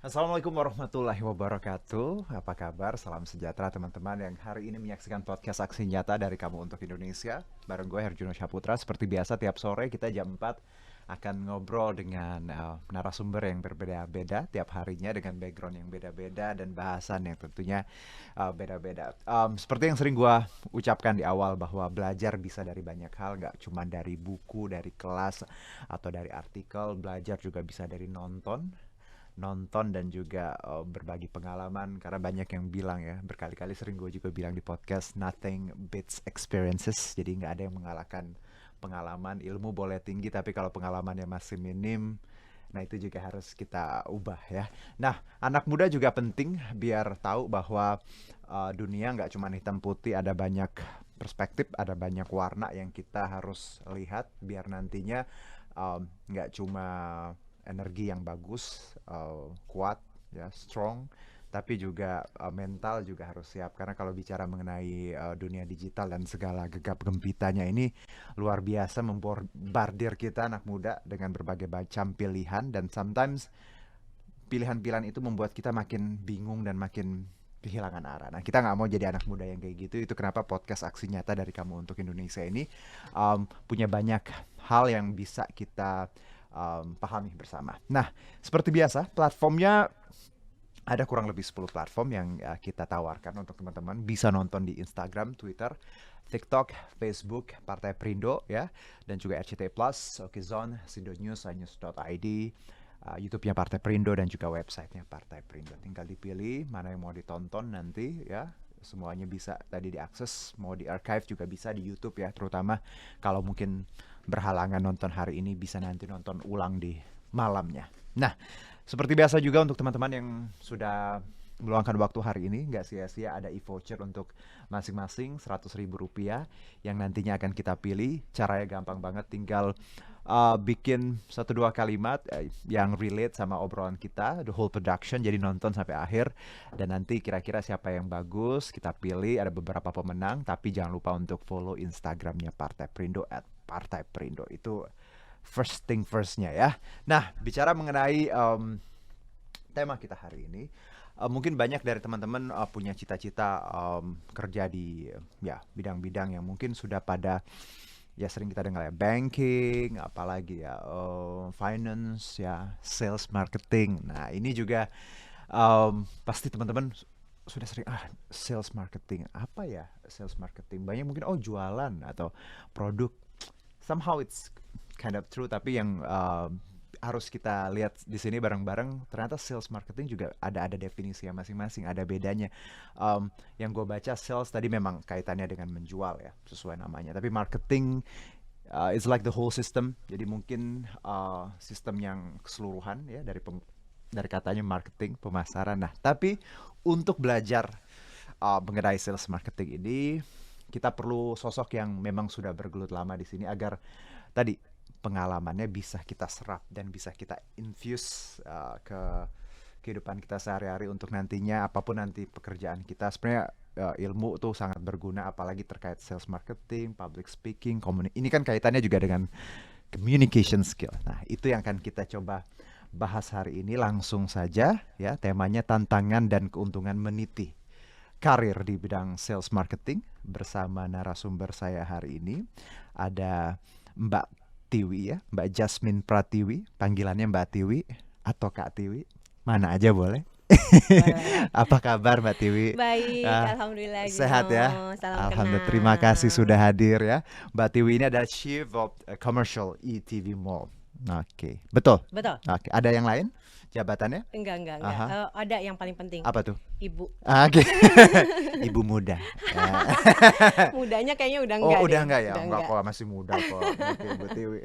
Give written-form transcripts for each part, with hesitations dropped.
Assalamualaikum warahmatullahi wabarakatuh. Apa kabar? Salam sejahtera teman-teman yang hari ini menyaksikan podcast Aksi Nyata dari Kamu untuk Indonesia. Bareng gue Herjuno Syaputra. Seperti biasa tiap sore kita jam 4 akan ngobrol dengan narasumber yang berbeda-beda tiap harinya dengan background yang beda-beda dan bahasan yang tentunya beda-beda. Seperti yang sering gue ucapkan di awal bahwa belajar bisa dari banyak hal, nggak cuma dari buku, dari kelas, atau dari artikel. Belajar juga bisa dari nonton dan juga berbagi pengalaman, karena banyak yang bilang ya, berkali-kali sering gue juga bilang di podcast, nothing beats experiences. Jadi nggak ada yang mengalahkan pengalaman. Ilmu boleh tinggi tapi kalau pengalamannya masih minim, nah itu juga harus kita ubah ya. Nah, anak muda juga penting biar tahu bahwa dunia nggak cuma hitam putih, ada banyak perspektif, ada banyak warna yang kita harus lihat biar nantinya nggak cuma energi yang bagus, kuat, ya, strong, tapi juga mental juga harus siap. Karena kalau bicara mengenai dunia digital dan segala gegap gempitanya ini luar biasa membombardir kita anak muda dengan berbagai macam pilihan, dan sometimes pilihan-pilihan itu membuat kita makin bingung dan makin kehilangan arah. Nah, kita nggak mau jadi anak muda yang kayak gitu. Itu kenapa podcast Aksi Nyata dari Kamu untuk Indonesia ini punya banyak hal yang bisa kita pahami bersama. Nah, seperti biasa, platformnya ada kurang lebih 10 platform yang kita tawarkan untuk teman-teman. Bisa nonton di Instagram, Twitter, TikTok, Facebook, Partai Perindo ya, dan juga RCTI Plus, Okezone, Sido News, iNews.id, YouTube-nya Partai Perindo, dan juga websitenya Partai Perindo. Tinggal dipilih mana yang mau ditonton nanti ya. Semuanya bisa tadi diakses, mau di archive juga bisa di YouTube ya, terutama kalau mungkin berhalangan nonton hari ini bisa nanti nonton ulang di malamnya. Nah, seperti biasa juga untuk teman-teman yang sudah meluangkan waktu hari ini, nggak sia-sia ada e-voucher untuk masing-masing Rp100.000 yang nantinya akan kita pilih. Caranya gampang banget, tinggal bikin 1-2 kalimat yang relate sama obrolan kita, the whole production, jadi nonton sampai akhir, dan nanti kira-kira siapa yang bagus kita pilih. Ada beberapa pemenang, tapi jangan lupa untuk follow Instagramnya Partai Perindo @partai perindo. Itu first thing firstnya ya. Nah, bicara mengenai tema kita hari ini, mungkin banyak dari teman-teman punya cita-cita kerja di ya bidang-bidang yang mungkin sudah pada ya sering kita dengar ya, banking, apalagi ya finance ya, sales, marketing. Nah, ini juga pasti teman-teman sudah sering, sales marketing apa ya, sales marketing banyak mungkin jualan atau produk. Somehow it's kind of true, tapi yang harus kita lihat di sini bareng-bareng, ternyata sales marketing juga ada definisi yang masing-masing, ada bedanya. Yang gue baca, sales tadi memang kaitannya dengan menjual ya, sesuai namanya. Tapi marketing it's like the whole system. Jadi mungkin sistem yang keseluruhan ya, dari katanya marketing, pemasaran. Nah, tapi untuk belajar mengenai sales marketing ini, kita perlu sosok yang memang sudah bergelut lama di sini agar tadi pengalamannya bisa kita serap dan bisa kita infuse ke kehidupan kita sehari-hari untuk nantinya apapun nanti pekerjaan kita. Sebenarnya ilmu tuh sangat berguna, apalagi terkait sales marketing, public speaking, ini kan kaitannya juga dengan communication skill. Nah, itu yang akan kita coba bahas hari ini. Langsung saja ya, temanya tantangan dan keuntungan meniti karir di bidang sales marketing. Bersama narasumber saya hari ini ada Mbak Tiwi ya, Mbak Jasmine Pratiwi, panggilannya Mbak Tiwi atau Kak Tiwi, mana aja boleh. Boleh. Apa kabar Mbak Tiwi? Baik, alhamdulillah Sehat ya? Juno. Salam Alhamdulillah, terima kasih kenal. sudah hadir ya. Mbak Tiwi ini adalah Chief of Commercial ETV Mall. Oke, betul. Betul? Oke, ada yang lain jabatannya? Enggak. Aha. Ada yang paling penting. Apa tuh? Ibu. Oke. Ibu muda. Mudanya kayaknya udah Oh, enggak udah deh. enggak ya? Udah Enggak enggak. kok, masih muda kok. Oke, Bu Tiwi.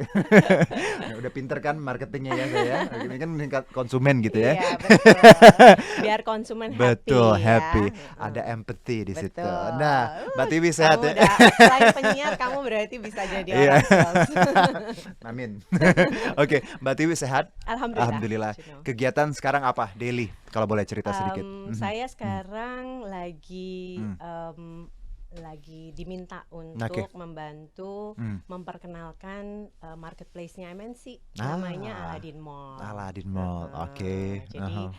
Udah pinter kan marketingnya ya saya. Ini kan meningkat konsumen gitu ya. Iya, betul. Biar konsumen happy Betul, ya. happy. Ada empathy di situ. Betul. Nah, Mbak Tiwi sehat Kamu ya? udah selain penyiar, kamu berarti bisa jadi Iya. orang sales. Amin. Oke, Mbak Tiwi sehat? Alhamdulillah. Alhamdulillah. Juno. Kegiatan sekarang apa? Daily, kalau boleh cerita sedikit. Saya sekarang lagi Hmm. lagi diminta untuk Oke. membantu Hmm. memperkenalkan marketplace-nya MNC, Ah. namanya Aladdin Mall. Aladdin Mall. Oke. Jadi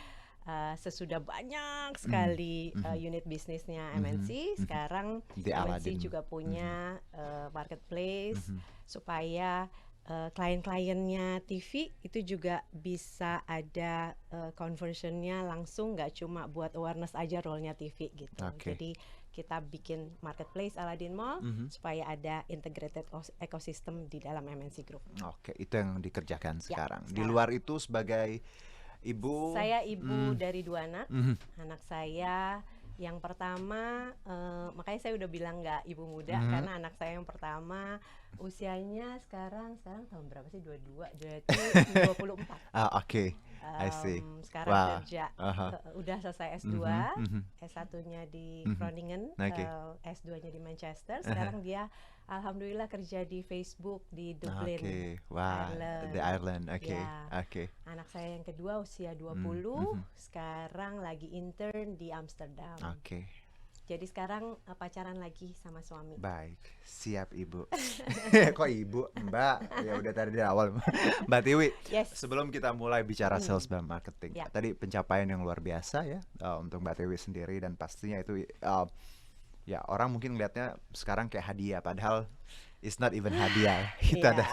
sesudah banyak sekali unit bisnisnya MNC, sekarang Di MNC Aladdin. juga punya marketplace supaya klien-kliennya TV itu juga bisa ada conversionnya langsung, nggak cuma buat awareness aja role-nya TV gitu. Oke. Jadi kita bikin marketplace Aladdin Mall supaya ada integrated ecosystem di dalam MNC Group. Oke, itu yang dikerjakan Ya, sekarang. Di sekarang. luar itu sebagai ibu. Saya ibu dari 2 anak. Anak saya yang pertama, makanya saya udah bilang nggak ibu muda karena anak saya yang pertama usianya sekarang tahun berapa sih? 22, dia itu 24. Oke, I see. Sekarang Wow. kerja, udah selesai S2, S1-nya di Groningen, Oke. S2-nya di Manchester. Sekarang dia alhamdulillah kerja di Facebook di Dublin, Oke, wah, Ireland. di Ireland. Oke, Ya. oke. Anak saya yang kedua usia 20, sekarang lagi intern di Amsterdam. Oke. Jadi sekarang pacaran lagi sama suami. Baik, siap ibu. Kok ibu, Mbak? Ya udah tadi di awal. Mbak Tiwi, Yes. sebelum kita mulai bicara sales dan marketing, Ya. tadi pencapaian yang luar biasa ya untuk Mbak Tiwi sendiri, dan pastinya itu ya orang mungkin ngelihatnya sekarang kayak hadiah, padahal it's not even hadiah. Itu Iya. ada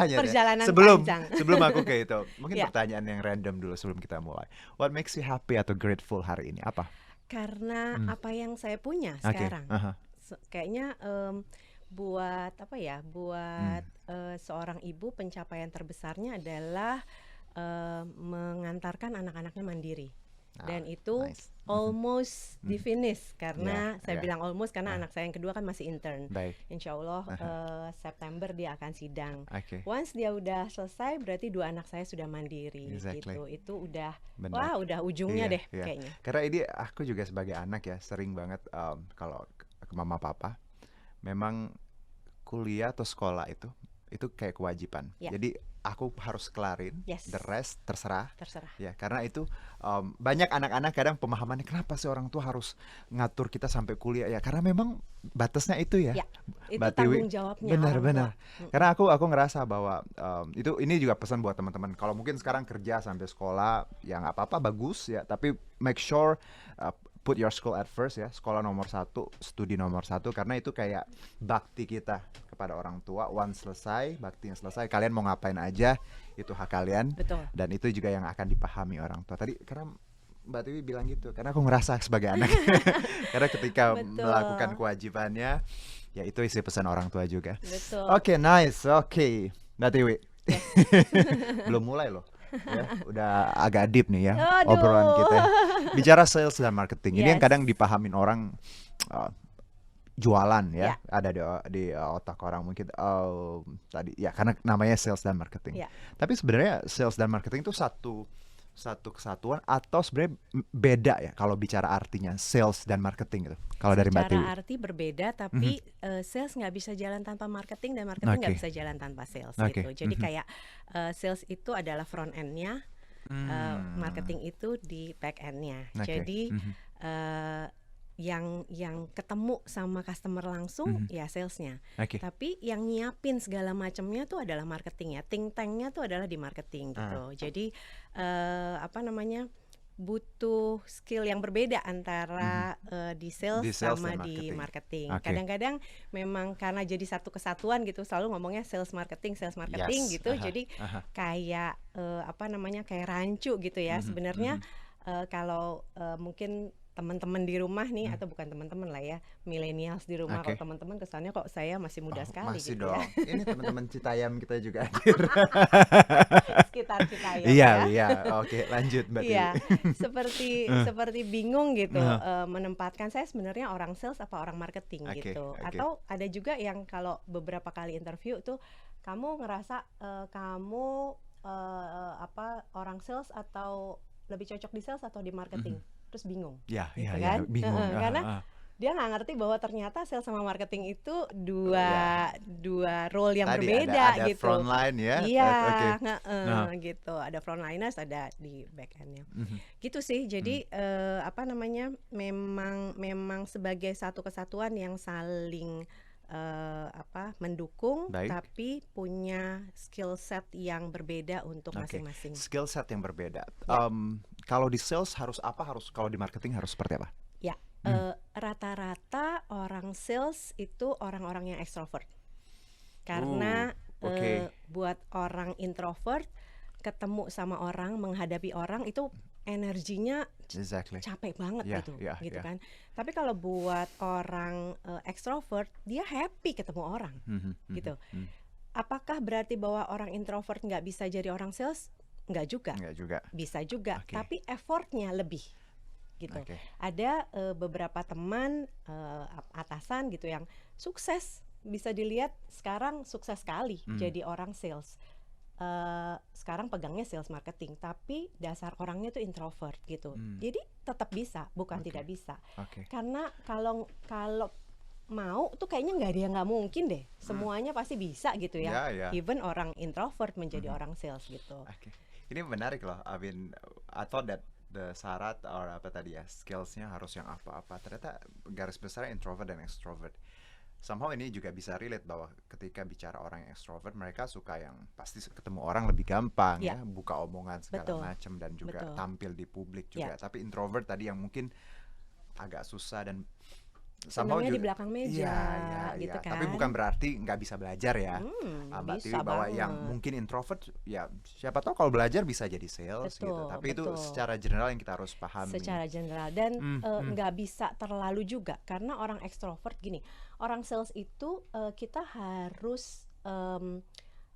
hanya Perjalanan sebelum panjang. sebelum aku ke itu. Mungkin Ya. pertanyaan yang random dulu sebelum kita mulai. What makes you happy atau grateful hari ini? Apa? Karena apa yang saya punya Oke, sekarang, aha. kayaknya buat apa ya, buat seorang ibu pencapaian terbesarnya adalah mengantarkan anak-anaknya mandiri. Dan itu nice. almost di finish karena Ya, saya ya. bilang almost karena anak saya yang kedua kan masih intern. Baik. Insya Allah September dia akan sidang. Oke. Once dia udah selesai berarti 2 anak saya sudah mandiri Exactly. gitu. Itu udah Benar. wah udah ujungnya Iya, deh iya. kayaknya. Karena ini aku juga sebagai anak ya sering banget kalau ke mama papa, memang kuliah atau sekolah itu kayak kewajiban. Ya. Jadi aku harus kelarin, Yes. the rest terserah. Terserah. Ya, karena itu banyak anak-anak kadang pemahamannya kenapa sih orang tua harus ngatur kita sampai kuliah ya, karena memang batasnya itu ya. Ya, itu Mbak Tiwi. tanggung jawabnya Benar, orang benar. tua. Karena aku ngerasa bahwa ini juga pesan buat teman-teman. Kalau mungkin sekarang kerja sampai sekolah, ya nggak apa-apa, bagus ya. Tapi make sure put your school at first ya. Sekolah nomor 1, studi nomor 1, karena itu kayak bakti kita kepada orang tua. Once selesai, baktinya selesai, kalian mau ngapain aja itu hak kalian. Betul. Dan itu juga yang akan dipahami orang tua. Tadi karena Mbak Tiwi bilang gitu, karena aku ngerasa sebagai anak. Karena ketika Betul. melakukan kewajibannya, ya itu isi pesan orang tua juga. Betul. Oke, nice. Oke, Mbak Tiwi. Belum mulai loh. Ya, udah agak deep nih ya Aduh. obrolan kita. Bicara sales dan marketing. Ini yang Yes. kadang dipahamin orang jualan ya. Ya. Ada di otak orang mungkin tadi ya karena namanya sales dan marketing. Ya. Tapi sebenarnya sales dan marketing itu satu kesatuan atau sebenarnya beda ya kalau bicara artinya sales dan marketing gitu. Kalau dari Mbak Secara Tiwi. arti berbeda, tapi sales nggak bisa jalan tanpa marketing dan marketing nggak Oke. bisa jalan tanpa sales Oke. gitu. Jadi kayak sales itu adalah front end-nya, marketing itu di back end-nya. Oke. Jadi yang ketemu sama customer langsung ya salesnya. Oke. Tapi yang nyiapin segala macamnya tuh adalah marketingnya. Think tanknya tuh adalah di marketing gitu. Jadi apa namanya, butuh skill yang berbeda antara di sales Di sales sama dan di marketing. marketing. Oke. Kadang-kadang memang karena jadi satu kesatuan gitu, selalu ngomongnya sales marketing Yes. gitu. Jadi kayak apa namanya, kayak rancu gitu ya. Sebenarnya kalau mungkin teman-teman di rumah nih, atau bukan teman-teman lah ya, millennials di rumah. Oke. Kalau teman-teman kesannya kok saya masih muda sekali Masih gitu dong. ya. Ini teman-teman Citayam kita juga hadir. Sekitar Citayam Iya, ya. iya. Oke, lanjut Mbak Tiwi. Iya, seperti bingung gitu menempatkan saya sebenarnya orang sales apa orang marketing Oke, gitu. oke. Atau ada juga yang kalau beberapa kali interview tuh kamu ngerasa kamu apa orang sales atau lebih cocok di sales atau di marketing, terus bingung. Ya, Gitu iya, kan? iya, bingung. Karena dia nggak ngerti bahwa ternyata sales sama marketing itu dua role yang Tadi berbeda ada gitu. front line ya. Iya, Oke. gitu. Ada frontliners, ada di back end-nya. Gitu sih. Jadi apa namanya? Memang sebagai satu kesatuan yang saling mendukung, Baik. tapi punya skill set yang berbeda untuk Oke. masing-masing. Skill set yang berbeda. kalau di sales harus apa, harus kalau di marketing harus seperti apa? Ya, rata-rata orang sales itu orang-orang yang extrovert. Karena Oke. buat orang introvert ketemu sama orang, menghadapi orang itu energinya Exactly. capek banget Yeah, gitu, yeah, gitu yeah. kan. Tapi kalau buat orang extrovert, dia happy ketemu orang, gitu. Apakah berarti bahwa orang introvert nggak bisa jadi orang sales? Nggak juga, Enggak juga. bisa juga. Oke. Tapi effortnya lebih, gitu. Oke. Ada beberapa teman atasan gitu yang sukses, bisa dilihat sekarang sukses sekali jadi orang sales. Sekarang pegangnya sales marketing, tapi dasar orangnya tuh introvert gitu. Jadi tetap bisa, bukan tidak bisa. Oke. Karena kalau mau tuh kayaknya nggak ada yang nggak mungkin deh. Semuanya pasti bisa gitu ya. Ya. Even orang introvert menjadi orang sales gitu. Oke. Ini menarik loh. I mean, I thought that the syarat or apa tadi ya, skillsnya harus yang apa-apa. Ternyata garis besarnya introvert dan extrovert. Somehow ini juga bisa relate bahwa ketika bicara orang yang extrovert, mereka suka yang pasti ketemu orang lebih gampang ya, buka omongan segala macam dan juga tampil di publik juga. Tapi introvert tadi yang mungkin agak susah dan senangnya di belakang meja, gitu kan. Tapi bukan berarti nggak bisa belajar ya, Mbak Tiwi, bahwa yang mungkin introvert ya siapa tahu kalau belajar bisa jadi sales gitu. Tapi itu secara general yang kita harus pahami. Secara general dan nggak bisa terlalu juga karena orang ekstrovert gini, orang sales itu kita harus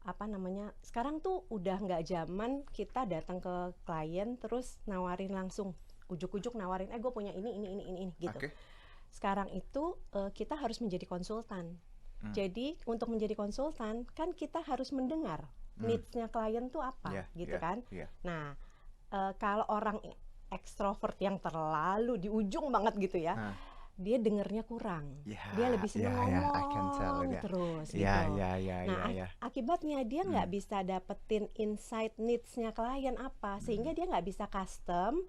apa namanya? Sekarang tuh udah nggak zaman kita datang ke klien terus nawarin langsung ujuk-ujuk nawarin, gue punya ini gitu. Sekarang itu kita harus menjadi konsultan. Jadi untuk menjadi konsultan kan kita harus mendengar needs-nya klien tuh apa, gitu kan. Nah, kalau orang ekstrovert yang terlalu di ujung banget gitu ya, dia dengernya kurang. Dia lebih senang ngomong terus gitu. Nah, akibatnya dia nggak bisa dapetin insight needs-nya klien apa, sehingga dia nggak bisa custom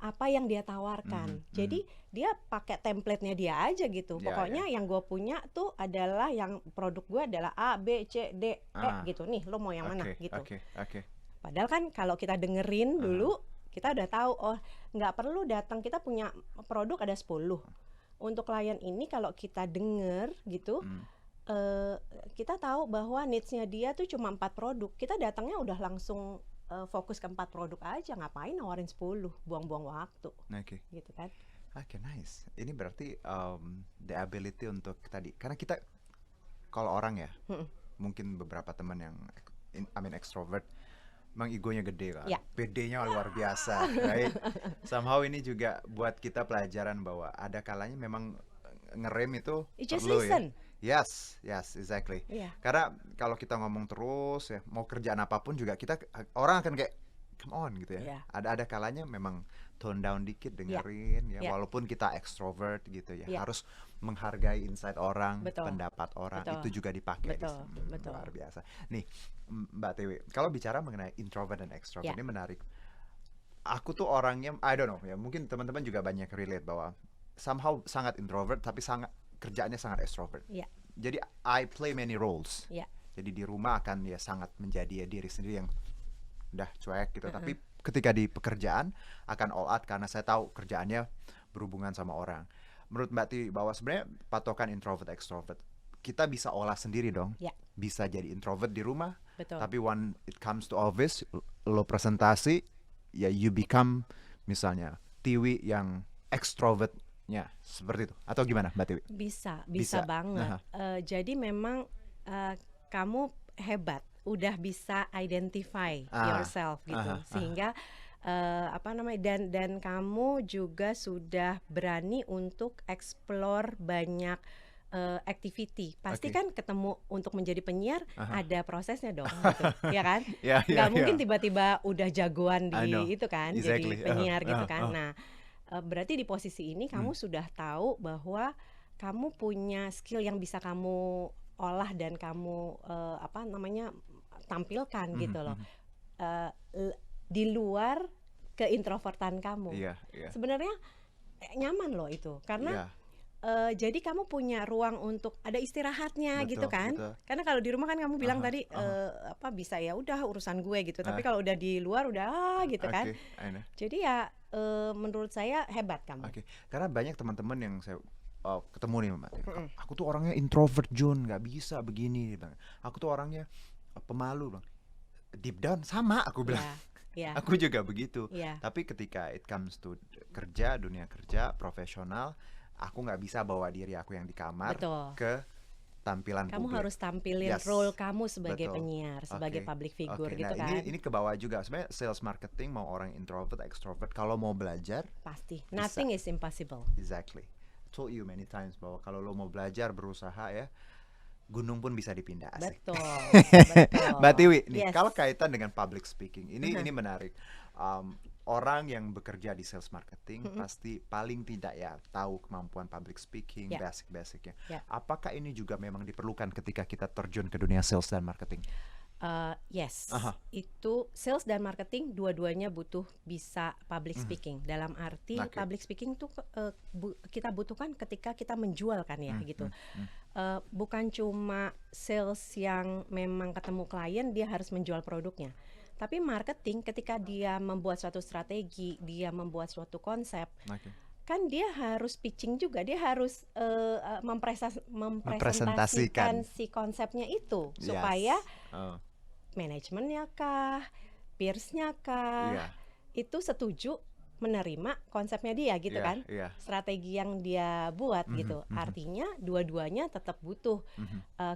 apa yang dia tawarkan. Jadi dia pakai template-nya dia aja gitu. Pokoknya yang gue punya tuh adalah yang produk gue adalah A, B, C, D, E gitu. Nih, lo mau yang mana gitu. Padahal kan kalau kita dengerin dulu, kita udah tahu, oh nggak perlu datang, kita punya produk ada 10. Untuk klien ini kalau kita denger gitu, kita tahu bahwa needs-nya dia tuh cuma 4 produk. Kita datangnya udah langsung fokus ke 4 produk aja, ngapain nawarin 10, buang-buang waktu. Gitu kan. Nice. Ini berarti the ability untuk tadi, karena kita kalau orang ya, mungkin beberapa teman yang extrovert, memang egonya gede kan, PD-nya luar biasa, right? Somehow ini juga buat kita pelajaran bahwa ada kalanya memang ngerem itu perlu ya. Yes, exactly. Karena kalau kita ngomong terus ya, mau kerjaan apapun juga kita orang akan kayak come on gitu ya. Ada kalanya memang tone down dikit dengerin ya, walaupun kita extrovert gitu ya, harus menghargai insight orang, pendapat orang, itu juga dipakai. Luar biasa. Nih Mbak Tiwi, kalau bicara mengenai introvert dan extrovert ini menarik. Aku tuh orangnya, I don't know ya, mungkin teman-teman juga banyak relate bahwa somehow sangat introvert tapi kerjaannya sangat extrovert. Jadi I play many roles. Jadi di rumah akan ya sangat menjadi ya diri sendiri yang udah cuek gitu, tapi ketika di pekerjaan akan all out karena saya tahu kerjaannya berhubungan sama orang. Menurut Mbak Tiwi bahwa sebenarnya patokan introvert extrovert kita bisa olah sendiri dong. Bisa jadi introvert di rumah, tapi when it comes to office lo presentasi ya you become misalnya Tiwi yang extrovertnya seperti itu, atau gimana Mbak Tiwi? Bisa banget. Jadi memang kamu hebat, udah bisa identify yourself gitu, sehingga apa namanya, dan kamu juga sudah berani untuk explore banyak activity. Pasti kan ketemu untuk menjadi penyiar ada prosesnya dong gitu, ya kan? Nggak mungkin tiba-tiba udah jagoan di itu kan, jadi penyiar gitu kan. Nah, berarti di posisi ini kamu sudah tahu bahwa kamu punya skill yang bisa kamu olah dan kamu apa namanya tampilkan gitu loh, di luar keintrovertan kamu. Sebenarnya nyaman loh itu, karena jadi kamu punya ruang untuk ada istirahatnya gitu Betul, kan? betul. Karena kalau di rumah kan kamu bilang Aha, tadi aha. apa bisa ya udah urusan gue gitu. Tapi Ah, kalau udah di luar udah gitu kan. oke, I know. Jadi ya menurut saya hebat kamu. Oke, karena banyak teman-teman yang saya ketemu nih Mbak Tiwi. Mm-mm. Aku tuh orangnya introvert Jun, nggak bisa begini, dia bilang. Aku tuh orangnya pemalu, bang. Deep down sama, aku bilang. Ya, Aku juga begitu. ya. Tapi ketika it comes to kerja, dunia kerja, profesional, aku nggak bisa bawa diri aku yang di kamar Betul. ke tampilan Kamu publik. harus tampilin Yes, role kamu sebagai betul. penyiar, sebagai Oke, public figure oke. gitu Nah, kan. ini ke bawah juga. Sebenarnya sales marketing mau orang introvert, extrovert, kalau mau belajar, Pasti. bisa. Nothing is impossible. Exactly. I told you many times bahwa kalau lo mau belajar, berusaha ya, gunung pun bisa dipindah. Asik. Betul. Betul. Mbak Tiwi, nih Yes. kalau kaitan dengan public speaking, ini menarik. Orang yang bekerja di sales marketing pasti paling tidak ya tahu kemampuan public speaking, Ya. basic-basicnya. Ya. Apakah ini juga memang diperlukan ketika kita terjun ke dunia sales dan marketing? Yes, Aha. itu sales dan marketing dua-duanya butuh bisa public speaking. Dalam arti Oke. public speaking tuh kita butuhkan ketika kita menjual kan ya gitu. Bukan cuma sales yang memang ketemu klien dia harus menjual produknya. Tapi marketing ketika dia membuat suatu strategi, dia membuat suatu konsep, Oke. kan dia harus pitching juga, dia harus mempresentasikan Mempresentasikan. si konsepnya itu Yes. supaya Oh, manajemennya kah, peersnya kah, iya, itu setuju menerima konsepnya dia gitu iya, kan, iya. strategi yang dia buat gitu. Artinya dua-duanya tetap butuh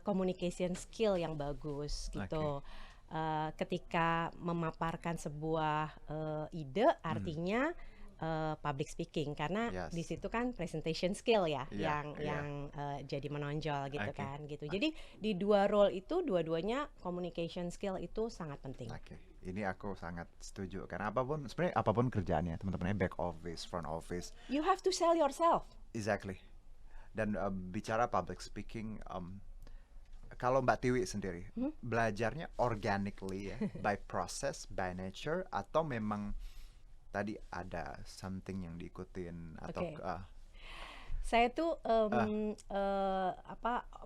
communication skill yang bagus gitu. Ketika memaparkan sebuah ide, artinya public speaking karena Yes. di situ kan presentation skill ya Iya, iya. yang jadi menonjol gitu Oke. kan gitu. Jadi di dua role itu dua-duanya communication skill itu sangat penting. Oke, ini aku sangat setuju karena sebenarnya apapun kerjaannya, teman-temannya back office, front office, You have to sell yourself. exactly. Dan bicara public speaking, kalau Mbak Tiwi sendiri belajarnya organically ya, by process, by nature, atau memang tadi ada something yang diikutin atau Oke. Saya tuh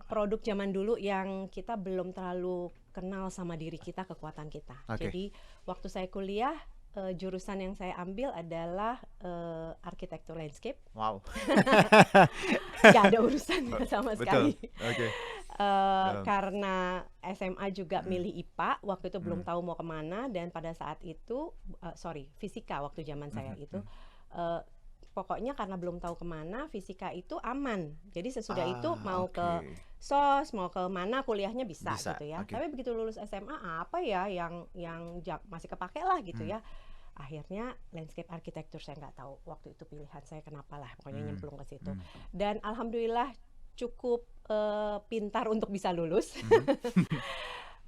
produk zaman dulu yang kita belum terlalu kenal sama diri kita, kekuatan kita. Oke. Jadi waktu saya kuliah jurusan yang saya ambil adalah arsitektur landscape. wow, Gak ada urusannya sama betul, sekali. oke, Karena SMA juga milih IPA, waktu itu belum tahu mau kemana, dan pada saat itu, fisika waktu zaman saya itu, pokoknya karena belum tahu kemana, fisika itu aman. Jadi sesudah itu mau oke. ke SOS, mau ke mana kuliahnya bisa Bisa, gitu ya. oke. Tapi begitu lulus SMA, apa ya yang masih kepake lah gitu ya. Akhirnya landscape architecture saya nggak tahu waktu itu pilihan saya kenapa lah, pokoknya nyemplung ke situ. Dan alhamdulillah cukup pintar untuk bisa lulus.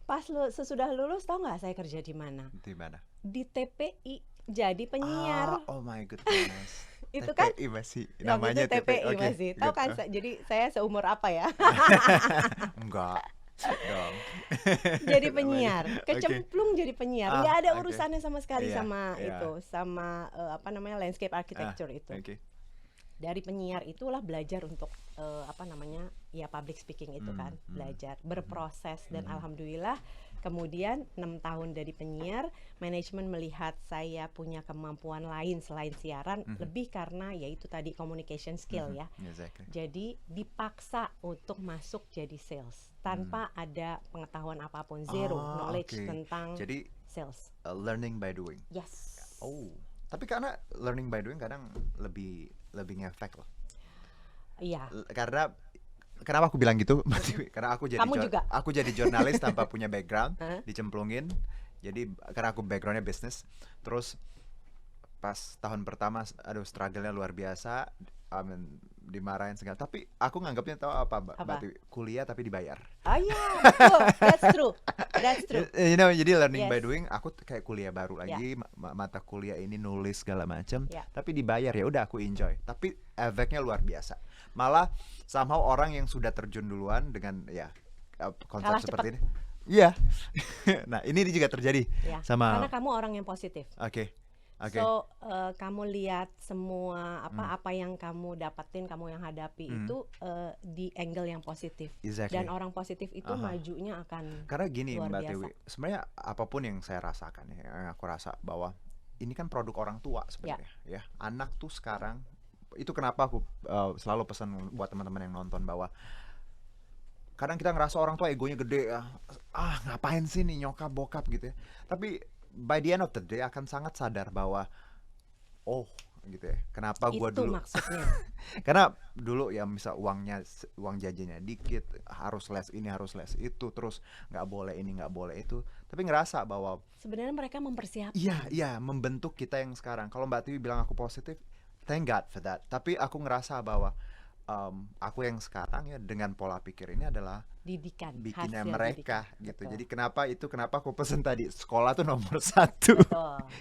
Pas sesudah lulus, tahu nggak saya kerja di mana? Di mana? Di TPI, jadi penyiar. Oh my goodness. Itu kan TPI masih waktu namanya itu TPI oke, masih. Tahu good. kan, jadi saya seumur apa ya? Enggak dong. Jadi penyiar, Oke. kecemplung jadi penyiar. Nggak ada Oke. urusannya sama sekali Iya, sama iya. itu, sama landscape architecture itu. Oke. Dari penyiar itulah belajar untuk ya public speaking itu kan, belajar berproses, dan alhamdulillah kemudian 6 tahun dari penyiar, manajemen melihat saya punya kemampuan lain selain siaran, lebih karena yaitu tadi communication skill ya. Exactly. Jadi dipaksa untuk masuk jadi sales tanpa ada pengetahuan apapun, zero knowledge oke. tentang Jadi sales. learning by doing. Yes. Oh, tapi karena learning by doing kadang lebih ngefek loh. Iya. Karena kenapa aku bilang gitu? Karena aku jadi Kamu juga. aku jadi jurnalis tanpa punya background, Hah? dicemplungin. Jadi karena aku backgroundnya bisnis, terus pas tahun pertama, aduh struggle-nya luar biasa, dimarahin segala. Tapi aku nganggapnya tahu apa, Mbak Apa? Tiwi? Kuliah tapi dibayar. Oh iya, betul. That's true. That's true. You know, jadi learning by Yes. doing, aku kayak kuliah baru lagi, mata kuliah ini nulis segala macam, Ya. tapi dibayar, ya udah aku enjoy. Tapi efeknya luar biasa. Malah somehow orang yang sudah terjun duluan dengan konsep Kalah seperti ini. Iya. Nah, ini juga terjadi Ya, sama karena kamu orang yang positif. oke. Oke. So kamu lihat semua apa yang kamu dapetin, kamu yang hadapi itu di angle yang positif. Exactly. Dan orang positif itu majunya akan Karena gini luar Mbak biasa. Tiwi, sebenarnya apapun yang saya rasakan ya, yang aku rasa bahwa ini kan produk orang tua sebenarnya ya. Anak tuh sekarang, itu kenapa aku selalu pesan buat teman-teman yang nonton bahwa kadang kita ngerasa orang tua egonya gede ya, ngapain sih nih nyokap bokap gitu ya. Tapi by the end of the day akan sangat sadar bahwa oh gitu ya, kenapa gua Itu dulu maksudnya. karena dulu ya misal uang jajannya dikit, harus les ini harus les itu, terus nggak boleh ini nggak boleh itu, tapi ngerasa bahwa Sebenarnya mereka mempersiapkan. iya membentuk kita yang sekarang. Kalau Mbak Tiwi bilang aku positif, thank God for that. Tapi aku ngerasa bahwa aku yang sekarang ya dengan pola pikir ini adalah Didikan, bikinnya hasil mereka didikan. gitu. Betul. Jadi kenapa aku pesen tadi sekolah tuh nomor 1 Betul.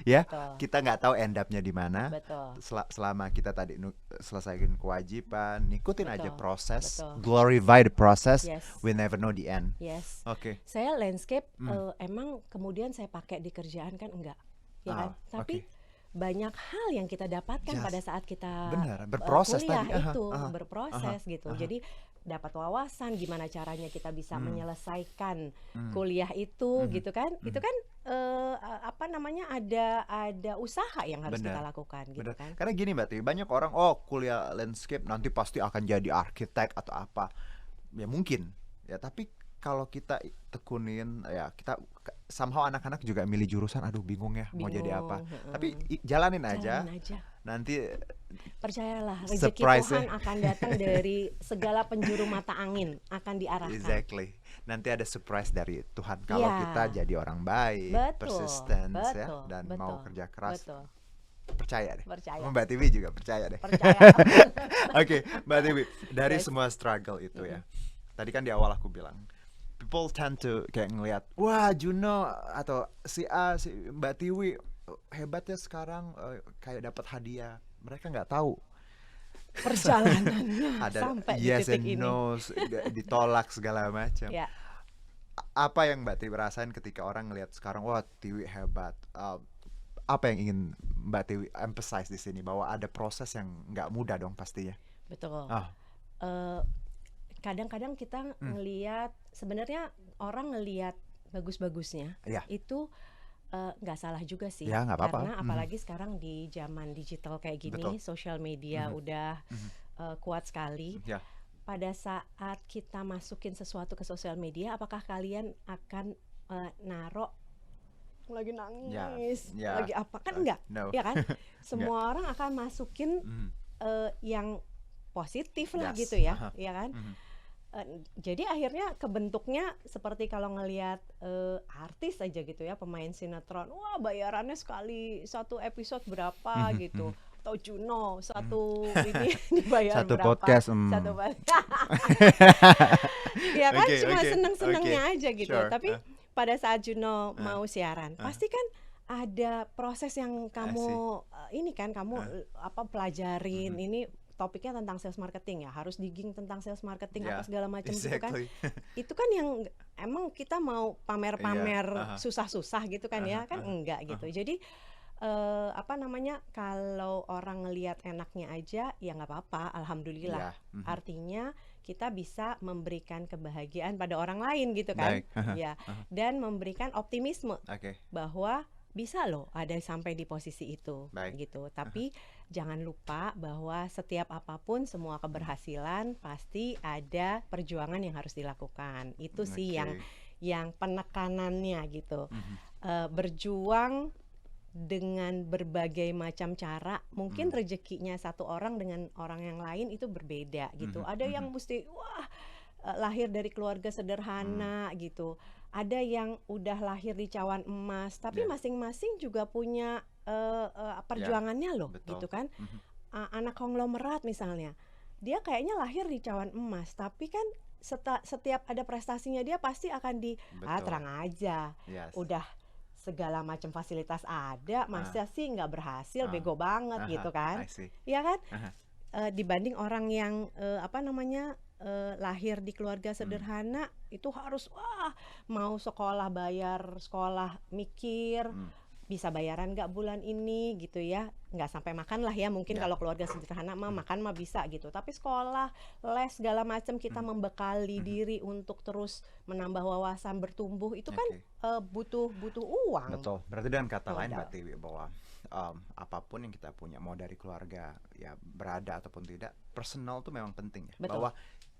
ya. Betul. Kita nggak tahu end up-nya di mana. Betul. Selama kita tadi selesaiin kewajiban, ikutin aja Betul. proses, Betul. glorify the process. Yes. We never know the end. Yes. Oke. Saya landscape emang kemudian saya pakai di kerjaan kan enggak, ya kan? Tapi banyak hal yang kita dapatkan pada saat kita benar, berproses kuliah tadi. itu berproses gitu. Jadi dapat wawasan gimana caranya kita bisa menyelesaikan kuliah itu gitu kan. Itu kan apa namanya, ada usaha yang harus kita lakukan gitu Benar. kan. Karena gini Mbak Tiwi, banyak orang kuliah landscape nanti pasti akan jadi arsitek atau apa. Ya mungkin. Ya tapi kalau kita tekunin ya, kita somehow anak-anak juga milih jurusan, aduh bingung ya mau jadi apa. Tapi jalanin aja. Nanti percayalah rezeki surprise Tuhan akan datang dari segala penjuru mata angin, akan diarahkan. Exactly. Nanti ada surprise dari Tuhan kalau kita jadi orang baik, persistence ya, dan mau kerja keras. Betul. Percaya deh. Percaya. Mbak Tiwi juga percaya deh. Percaya. Oke, Mbak Tiwi, dari semua struggle itu ya. Tadi kan di awal aku bilang, people tend to kayak ngelihat, wah Juno atau si A, si Mbak Tiwi hebatnya sekarang kayak dapat hadiah. Mereka nggak tahu perjalanannya ada sampai yes di titik and ini. no, ditolak segala macam. Ya. Apa yang Mbak Tiwi rasain ketika orang ngelihat sekarang, wah Tiwi hebat? Apa yang ingin Mbak Tiwi emphasize di sini, bahwa ada proses yang nggak mudah dong pastinya. Betul. Kadang-kadang kita ngelihat, sebenarnya orang ngelihat bagus-bagusnya itu nggak salah juga sih. Ya, nggak apa-apa. Karena apalagi sekarang di zaman digital kayak gini, sosial media udah kuat sekali. Ya. Pada saat kita masukin sesuatu ke sosial media, apakah kalian akan narok lagi nangis, lagi apa, kan enggak, no. ya kan? Semua orang akan masukin yang positif lah gitu ya, ya kan? Jadi akhirnya kebentuknya seperti kalau ngelihat artis aja gitu ya, pemain sinetron, wah bayarannya sekali satu episode berapa gitu, atau Juno satu ini dibayar satu berapa, podcast, satu ya kan, cuma seneng-senengnya aja gitu. Tapi pada saat Juno mau siaran, pasti kan ada proses yang kamu ini kan kamu pelajarin. Ini topiknya tentang sales marketing ya, harus digging tentang sales marketing apa segala macam gitu kan. Itu kan yang emang kita mau pamer-pamer susah-susah gitu kan ya, kan enggak gitu. Jadi apa namanya, kalau orang ngelihat enaknya aja ya nggak apa-apa, alhamdulillah. Artinya kita bisa memberikan kebahagiaan pada orang lain gitu kan. Ya, dan memberikan optimisme bahwa bisa loh ada sampai di posisi itu gitu. Tapi jangan lupa bahwa setiap apapun, semua keberhasilan pasti ada perjuangan yang harus dilakukan. Itu sih yang penekanannya gitu. Berjuang dengan berbagai macam cara. Mungkin rezekinya satu orang dengan orang yang lain itu berbeda gitu. Ada yang mesti lahir dari keluarga sederhana gitu. Ada yang udah lahir di cawan emas, tapi masing-masing juga punya perjuangannya loh, gitu kan. Anak konglomerat misalnya, dia kayaknya lahir di cawan emas, tapi kan setiap ada prestasinya dia pasti akan terang aja, udah segala macam fasilitas ada, masa sih nggak berhasil, bego banget gitu kan, ya kan? Dibanding orang yang lahir di keluarga sederhana, itu harus mau sekolah bayar sekolah mikir, bisa bayaran nggak bulan ini gitu ya, nggak sampai makan lah ya mungkin Ya. kalau keluarga sederhana mah makan mah bisa gitu, tapi sekolah, les segala macam kita membekali diri untuk terus menambah wawasan, bertumbuh itu kan Oke. butuh butuh uang, Betul. Berarti dengan kata lain modal. Mbak Tiwi bahwa apapun yang kita punya, mau dari keluarga ya berada ataupun tidak, personal tuh memang penting ya. Betul. Bahwa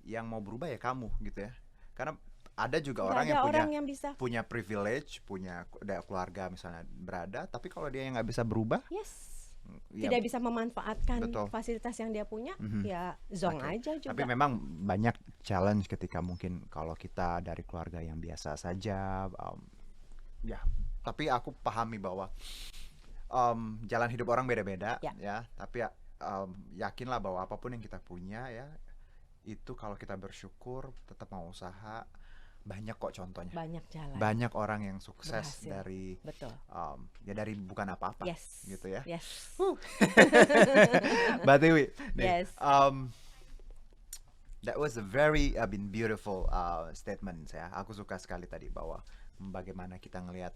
yang mau berubah ya kamu gitu ya. Karena ada juga Nggak orang ada yang punya orang yang bisa. privilege, punya ada keluarga misalnya berada, tapi kalau dia yang nggak bisa berubah, Yes. ya Tidak bisa memanfaatkan betul. fasilitas yang dia punya, ya zong Oke. aja Tapi juga. memang banyak challenge ketika mungkin kalau kita dari keluarga yang biasa saja, ya. Tapi aku pahami bahwa jalan hidup orang beda-beda, Ya. ya. Tapi yakinlah bahwa apapun yang kita punya ya, itu kalau kita bersyukur, tetap mau usaha, banyak kok contohnya. Banyak jalan. Banyak orang yang sukses Berhasil. dari Betul. ya dari bukan apa-apa, Yes. gitu ya. Yes. Mbak Tiwi, nih, Yes. that was a very beautiful statement ya. Aku suka sekali tadi bahwa bagaimana kita ngelihat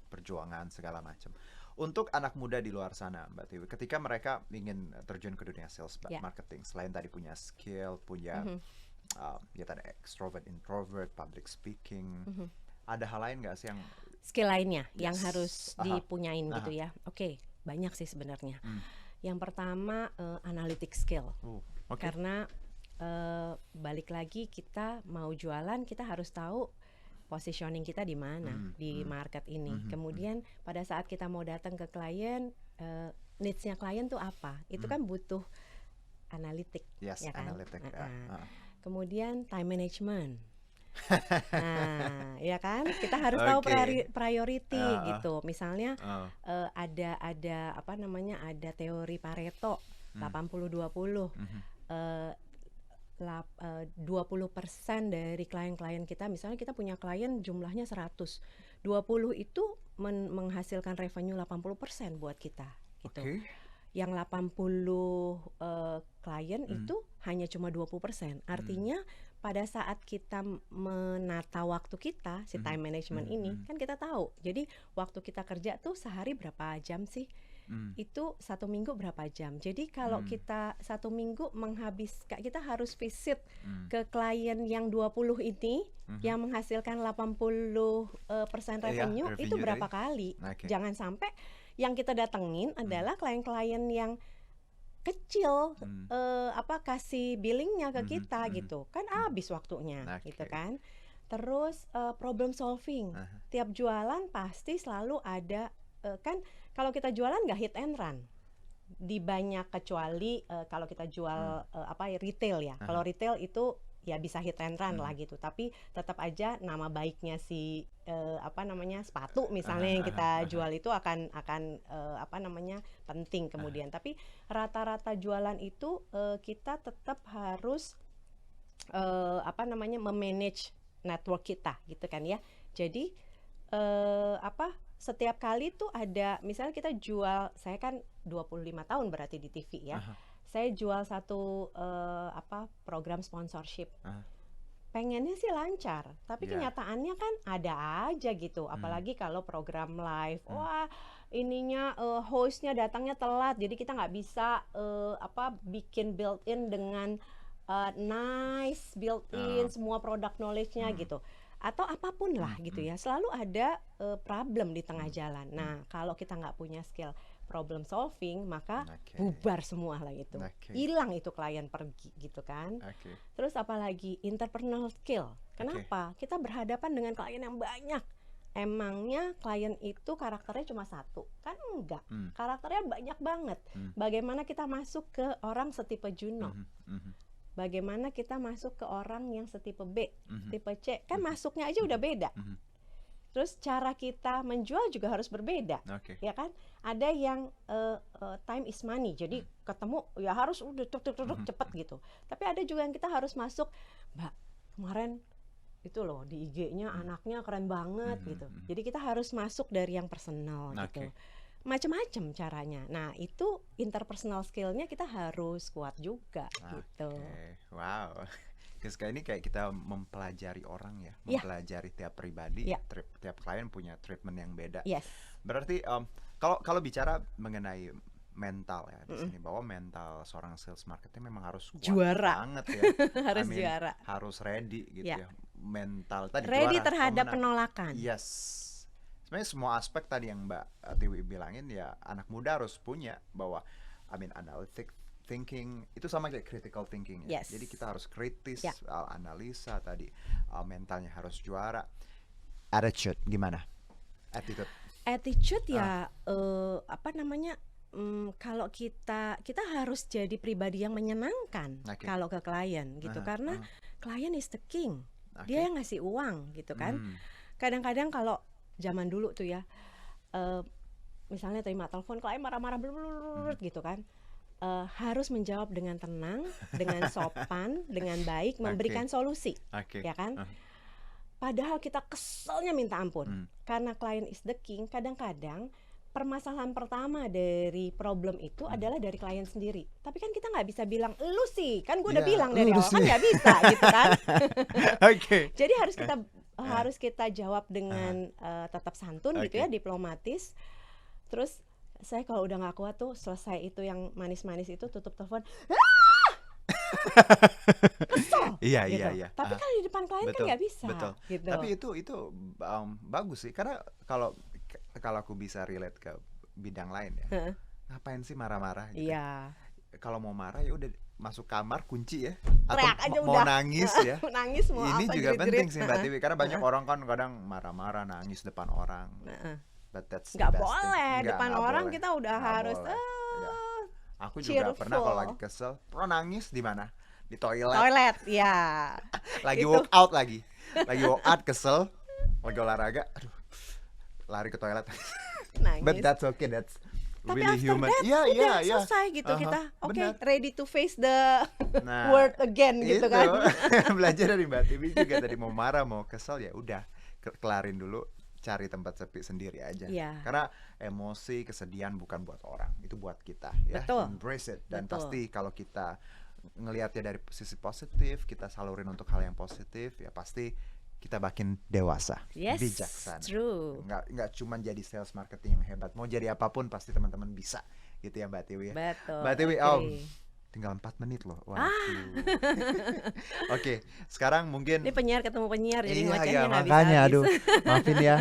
perjuangan segala macam. Untuk anak muda di luar sana, Mbak Tiwi, ketika mereka ingin terjun ke dunia sales, Ya. marketing, selain tadi punya skill, punya ya tadi extrovert, introvert, public speaking, ada hal lain nggak sih yang Skill lainnya yang Yes. harus Aha. dipunyain gitu ya. Oke, banyak sih sebenarnya. Yang pertama analytic skill. oke. Karena balik lagi kita mau jualan, kita harus tahu positioning kita di mana di market ini. Kemudian pada saat kita mau datang ke klien, needs-nya klien tuh apa? Itu kan butuh analitik, Yes, ya kan? analytic, ya. Kemudian time management. Nah, ya kan? Kita harus tahu Oke. priority gitu. Misalnya ada apa namanya? Ada teori Pareto 80-20. 20% dari klien-klien kita, misalnya kita punya klien jumlahnya 100, 20 itu menghasilkan revenue 80% buat kita gitu. Oke. Yang 80 klien itu hanya cuma 20%. Artinya pada saat kita menata waktu kita, si time management ini, kan kita tahu. Jadi waktu kita kerja tuh sehari berapa jam sih? Itu 1 minggu berapa jam. Jadi kalau kita 1 minggu menghabiskan, kita harus visit ke klien yang 20 ini yang menghasilkan 80% revenue, revenue itu berapa tadi. kali. Oke. Jangan sampai yang kita datengin adalah klien-klien yang kecil, kasih billingnya ke kita gitu, kan habis waktunya gitu Oke. kan. Terus problem solving, tiap jualan pasti selalu ada kan kalau kita jualan nggak hit and run di banyak, kecuali kalau kita jual retail ya. Kalau retail itu ya bisa hit and run lah gitu, tapi tetap aja nama baiknya si sepatu misalnya yang kita jual itu akan penting kemudian. Tapi rata-rata jualan itu kita tetap harus memanage network kita gitu kan ya. Jadi setiap kali tuh ada, misalnya kita jual, saya kan 25 tahun berarti di TV ya. Saya jual satu program sponsorship. Pengennya sih lancar, tapi kenyataannya kan ada aja gitu. Apalagi kalau program live, wah ininya hostnya datangnya telat, jadi kita nggak bisa bikin built-in dengan nice built-in semua product knowledge-nya gitu. Atau apapun lah gitu ya, selalu ada problem di tengah jalan. Nah kalau kita nggak punya skill problem solving, maka bubar semua lah itu, hilang itu klien, pergi gitu kan. Terus apalagi interpersonal skill. Kenapa? Kita berhadapan dengan klien yang banyak. Emangnya klien itu karakternya cuma satu? Kan enggak, karakternya banyak banget. Bagaimana kita masuk ke orang setipe Juno? Bagaimana kita masuk ke orang yang setipe B, tipe C? Kan masuknya aja udah beda. Terus cara kita menjual juga harus berbeda, ya kan? Ada yang time is money, jadi ketemu ya harus udah cepet gitu. Tapi ada juga yang kita harus masuk, Mbak kemarin itu loh di IG-nya anaknya keren banget gitu. Jadi kita harus masuk dari yang personal gitu. Macam-macam caranya. Nah itu interpersonal skill-nya kita harus kuat juga gitu. Wow. Ketika ini kayak kita mempelajari orang ya, Ya, mempelajari tiap pribadi, ya, tiap klien punya treatment yang beda. yes. Berarti kalau kalau bicara mengenai mental ya di Mm-mm. sini, bahwa mental seorang sales marketing memang harus kuat Juara. banget ya. Harus I mean, juara. harus ready gitu Ya. ya. Mental tadi Ready juara, terhadap pemenang. penolakan. Yes. Sebenarnya semua aspek tadi yang Mbak Tiwi bilangin ya anak muda harus punya, bahwa analytic thinking itu sama kayak critical thinking ya. Yes. Jadi kita harus kritis, Ya. analisa tadi, mentalnya harus juara. Attitude gimana? Attitude. Attitude ya apa namanya? Kalau kita harus jadi pribadi yang menyenangkan Oke. kalau ke klien gitu, karena klien is the king. Dia yang ngasih uang gitu kan. Kadang-kadang kalau zaman dulu tuh ya, misalnya terima telepon klien marah-marah gitu kan, harus menjawab dengan tenang, dengan sopan, dengan baik, memberikan solusi, Oke. ya kan? Padahal kita keselnya minta ampun, karena klien is the king. Kadang-kadang permasalahan pertama dari problem itu adalah dari klien sendiri. Tapi kan kita nggak bisa bilang, lu sih, kan gue udah Ya, bilang dari lu awal, kan sih. nggak bisa gitu kan. Oke. Jadi harus kita jawab dengan tetap santun gitu ya, Oke. diplomatis. Terus saya kalau udah nggak kuat tuh, selesai itu yang manis-manis itu, tutup telepon, kesel Iya, gitu. iya, iya. Tapi kan di depan klien kan Betul, nggak bisa betul. gitu. Tapi itu bagus sih, karena kalau aku bisa relate ke bidang lain ya. Heeh. Ngapain sih marah-marah gitu? Iya. Kalau mau marah ya udah masuk kamar, kunci ya. Teriak aja Mau udah. nangis ya. Nangis mau Ini apa, juga jerit-jerit. penting sih Mbak Heeh. Tiwi, karena banyak orang kan kadang marah-marah, nangis depan orang. Heeh. But that's the Nggak best thing. boleh, depan nggak orang boleh. kita udah Nggak harus boleh. Udah. Aku juga cheerful. pernah kalau lagi kesel, pernah nangis di mana? Di toilet. Toilet, ya. Lagi Gitu. walk out lagi walk out kesel, lagi olahraga, aduh, lari ke toilet. Nangis. But that's okay, that's Tapi really after human. that Iya, udah iya, iya. selesai gitu kita. Oke, benar. ready to face the Nah, world again gitu itu. kan. Belajar dari Mbak Tiwi juga, tadi mau marah mau kesel ya udah kelarin dulu, cari tempat sepi sendiri aja. Iya. Karena emosi, kesedihan bukan buat orang, itu buat kita ya. Betul. Embrace it, dan Betul. pasti kalau kita ngelihatnya dari sisi positif, kita salurin untuk hal yang positif, ya pasti kita makin dewasa, Yes, bijaksana. true. Nggak cuma jadi sales marketing yang hebat, mau jadi apapun pasti teman-teman bisa, gitu ya Mbak Tiwi ya. Betul. Mbak Tiwi, agree. tinggal 4 menit loh. Waduh. Oke, sekarang mungkin Ini penyiar ketemu penyiar jadi iya, ngocehnya iya, nggak makanya bisa aduh, maafin ya.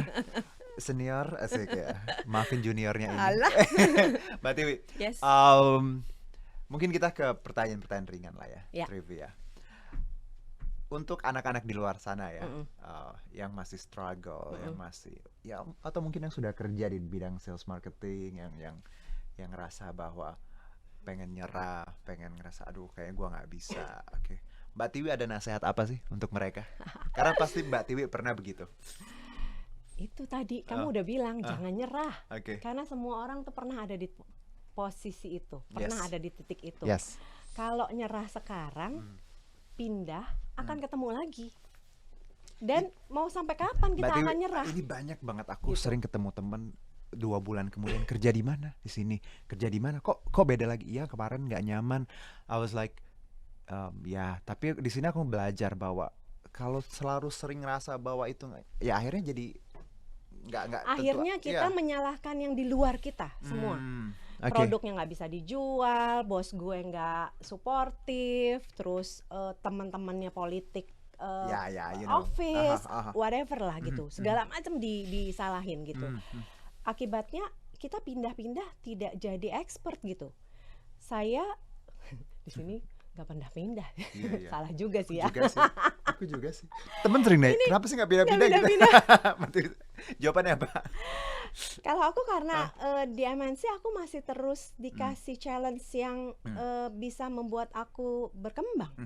Senior asik ya. Maafin juniornya ini. Alah. Mbak Tiwi, Yes. mungkin kita ke pertanyaan-pertanyaan ringan lah ya, Ya. trivia. Untuk anak-anak di luar sana ya, Mm-mm. yang masih struggle, yang Mm-mm. masih ya, atau mungkin yang sudah kerja di bidang sales marketing, yang ngerasa bahwa pengen nyerah, pengen ngerasa aduh kayak gua nggak bisa. Oke, Mbak Tiwi ada nasihat apa sih untuk mereka? Karena pasti Mbak Tiwi pernah begitu. Itu tadi kamu udah bilang jangan nyerah. Oke. Karena semua orang tuh pernah ada di posisi itu, pernah Yes. ada di titik itu. Yes. Kalau nyerah sekarang, pindah akan ketemu lagi. Dan mau sampai kapan kita Mbak Tiwi, akan nyerah? ini banyak banget aku Gitu. sering ketemu temen 2 bulan kemudian, kerja di mana? Di sini. Kerja di mana? Kok beda lagi? Iya, kemarin nggak nyaman. I was like, ya, tapi di sini aku belajar bahwa kalau selalu sering ngerasa bahwa itu ya akhirnya jadi nggak tentu. Akhirnya kita Iya. menyalahkan yang di luar kita semua. Oke. Produknya nggak bisa dijual, bos gue nggak suportif, terus teman-temannya politik, Ya, you know. office, Aha. whatever lah gitu, segala macam disalahin gitu. Akibatnya kita pindah-pindah tidak jadi expert gitu. Saya di sini nggak pindah-pindah, Iya, iya. salah juga sih ya. Aku juga sih. Temen sering nanya, kenapa sih nggak pindah-pindah nggak gitu? pindah-pindah. Jawabannya apa? Kalau aku karena di MNC aku masih terus dikasih challenge yang bisa membuat aku berkembang.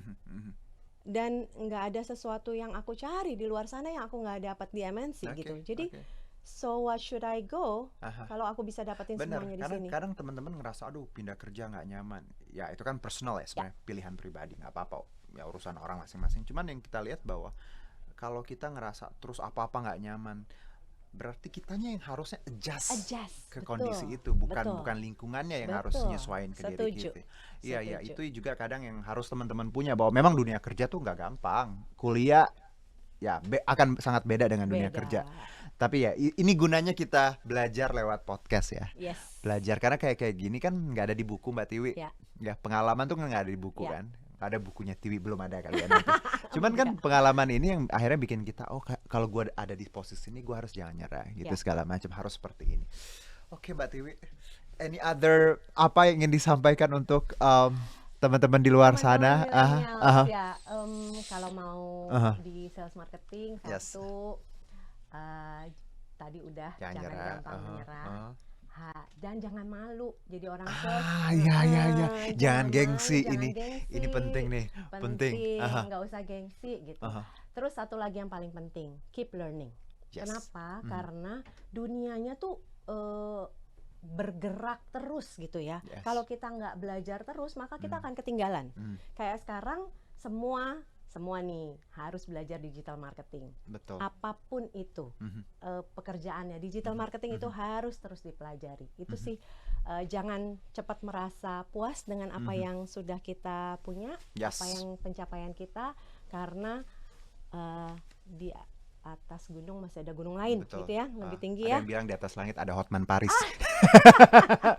Dan nggak ada sesuatu yang aku cari di luar sana yang aku nggak dapat di MNC Oke, gitu. Jadi oke. so what should I go Aha. kalau aku bisa dapetin Bener, semuanya di karena sini? kadang teman-teman ngerasa aduh pindah kerja nggak nyaman. Ya itu kan personal ya sebenarnya, pilihan pribadi, nggak apa-apa. Ya urusan orang masing-masing. Cuman yang kita lihat bahwa kalau kita ngerasa terus apa-apa nggak nyaman, berarti kitanya yang harusnya adjust ke betul, kondisi itu, bukan betul, bukan lingkungannya yang harus betul. nyesuaiin ke diri Setuju, kita. Iya, iya, setuju. itu juga kadang yang harus teman-teman punya, bahwa memang dunia kerja tuh nggak gampang. Kuliah ya akan sangat beda dengan dunia kerja. Beda. Tapi ya ini gunanya kita belajar lewat podcast ya. Yes. Belajar karena kayak gini kan nggak ada di buku Mbak Tiwi. Ya. Ya, pengalaman tuh nggak ada di buku Ya. kan. Ada bukunya Tiwi, belum ada kalian nanti. Cuman kan pengalaman ini yang akhirnya bikin kita, oh kalau gue ada di posisi ini gue harus jangan nyerah gitu, Ya. segala macam, harus seperti ini. Oke Mbak Tiwi, any other apa yang ingin disampaikan untuk teman-teman di luar sana? Teman-teman millennials, ya, kalau mau Aha. di sales marketing, Yes. satu, tadi udah Jangan jangan nyerah. gampang Aha, menyerah. aha. Dan jangan malu jadi orang sales. Iya, iya, iya. Jangan Jangan malu, gengsi jangan ini. gengsi. Ini penting nih, penting. Aha, Nggak usah gengsi gitu. aha. Terus satu lagi yang paling penting, keep learning. Yes. Kenapa? Mhm. Karena dunianya tuh bergerak terus gitu ya. Yes. Kalau kita nggak belajar terus, maka kita akan ketinggalan. Kayak sekarang semua nih harus belajar digital marketing. Betul. Apapun itu Mhm. pekerjaannya, digital marketing itu harus terus dipelajari. Itu sih jangan cepat merasa puas dengan apa yang sudah kita punya, Yes. apa yang pencapaian kita, karena di atas gunung masih ada gunung lain, Betul. gitu ya, lebih tinggi Ada ya. yang bilang di atas langit ada Hotman Paris.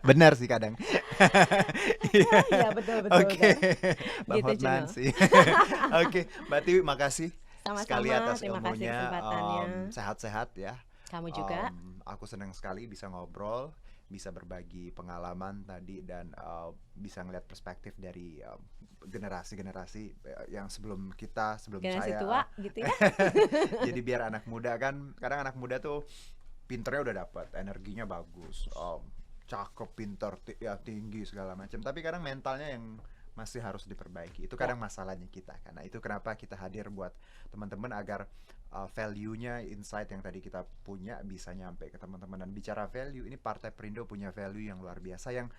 Benar sih kadang. Iya betul betul. Oke, betul. Bang Gitu, Hotman Juno. sih. Oke, Mbak Tiwi, makasih Sama-sama, sekali atas terima kasih ilmunya. kesempatannya. Sehat-sehat ya. Kamu juga. Aku senang sekali bisa ngobrol, bisa berbagi pengalaman tadi, dan bisa ngeliat perspektif dari generasi-generasi yang sebelum kita, sebelum Generasi saya. tua gitu ya. Jadi biar anak muda kan, kadang anak muda tuh pinternya udah dapet, energinya bagus, cakep, pinter, ya tinggi segala macam. Tapi kadang mentalnya yang masih harus diperbaiki. Itu kadang masalahnya kita. Karena itu kenapa kita hadir buat teman-teman, agar value-nya, insight yang tadi kita punya bisa nyampe ke teman-teman. Dan bicara value, ini Partai Perindo punya value yang luar biasa, yang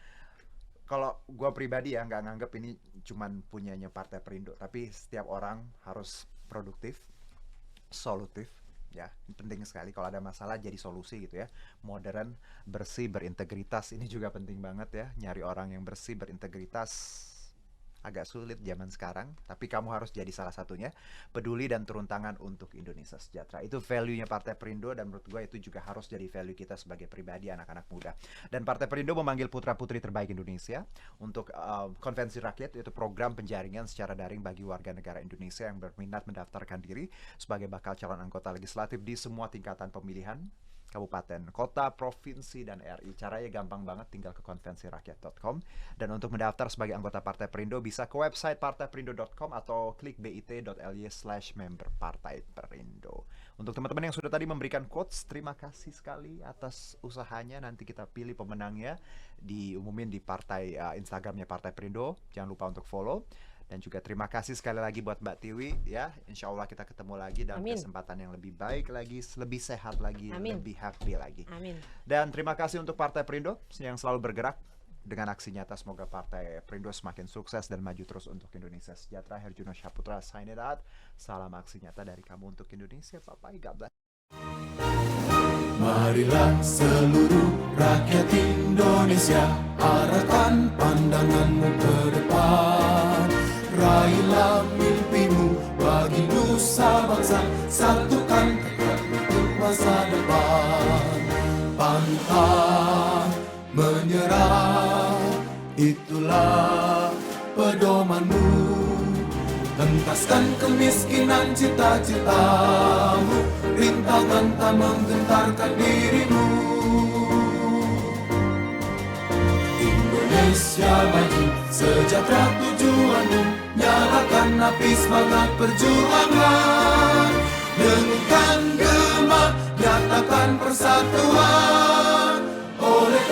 kalau gue pribadi ya nggak nganggep ini cuman punyanya Partai Perindo, tapi setiap orang harus produktif, solutif. Ya, ini penting sekali. Kalau ada masalah jadi solusi gitu ya. Modern, bersih, berintegritas. Ini juga penting banget ya. Nyari orang yang bersih, berintegritas agak sulit zaman sekarang, tapi kamu harus jadi salah satunya. Peduli dan turun tangan untuk Indonesia sejahtera. Itu value-nya Partai Perindo, dan menurut gue itu juga harus jadi value kita sebagai pribadi, anak-anak muda. Dan Partai Perindo memanggil putra-putri terbaik Indonesia untuk konvensi rakyat, yaitu program penjaringan secara daring bagi warga negara Indonesia yang berminat mendaftarkan diri sebagai bakal calon anggota legislatif di semua tingkatan pemilihan, kabupaten, kota, provinsi, dan RI. Caranya gampang banget, tinggal ke konvensirakyat.com. Dan untuk mendaftar sebagai anggota Partai Perindo bisa ke website partaiperindo.com atau klik bit.ly/member Partai Perindo. Untuk teman-teman yang sudah tadi memberikan quotes, terima kasih sekali atas usahanya. Nanti kita pilih pemenangnya, diumumin di partai Instagramnya Partai Perindo. Jangan lupa untuk follow. Dan juga terima kasih sekali lagi buat Mbak Tiwi ya. Insya Allah kita ketemu lagi dalam kesempatan yang lebih baik lagi, lebih sehat lagi, lebih happy lagi. Amin. Dan terima kasih untuk Partai Perindo yang selalu bergerak dengan aksi nyata. Semoga Partai Perindo semakin sukses dan maju terus untuk Indonesia sejahtera. Herjuno Syaputra sign it out. Salam aksi nyata dari kamu untuk Indonesia. Bye-bye, God bless. Marilah seluruh rakyat Indonesia, arahkan pandanganmu ke depan. Raihlah mimpimu bagi nusa bangsa, satukan tekad untuk masa depan. Pantang menyerah, itulah pedomanmu. Hentaskan kemiskinan cita-citamu, rintangan tak menggentarkan dirimu. Indonesia maju, sejahtera tujuanmu, nyalakan api semangat perjuangan. Dengungkan gema, nyatakan persatuan oleh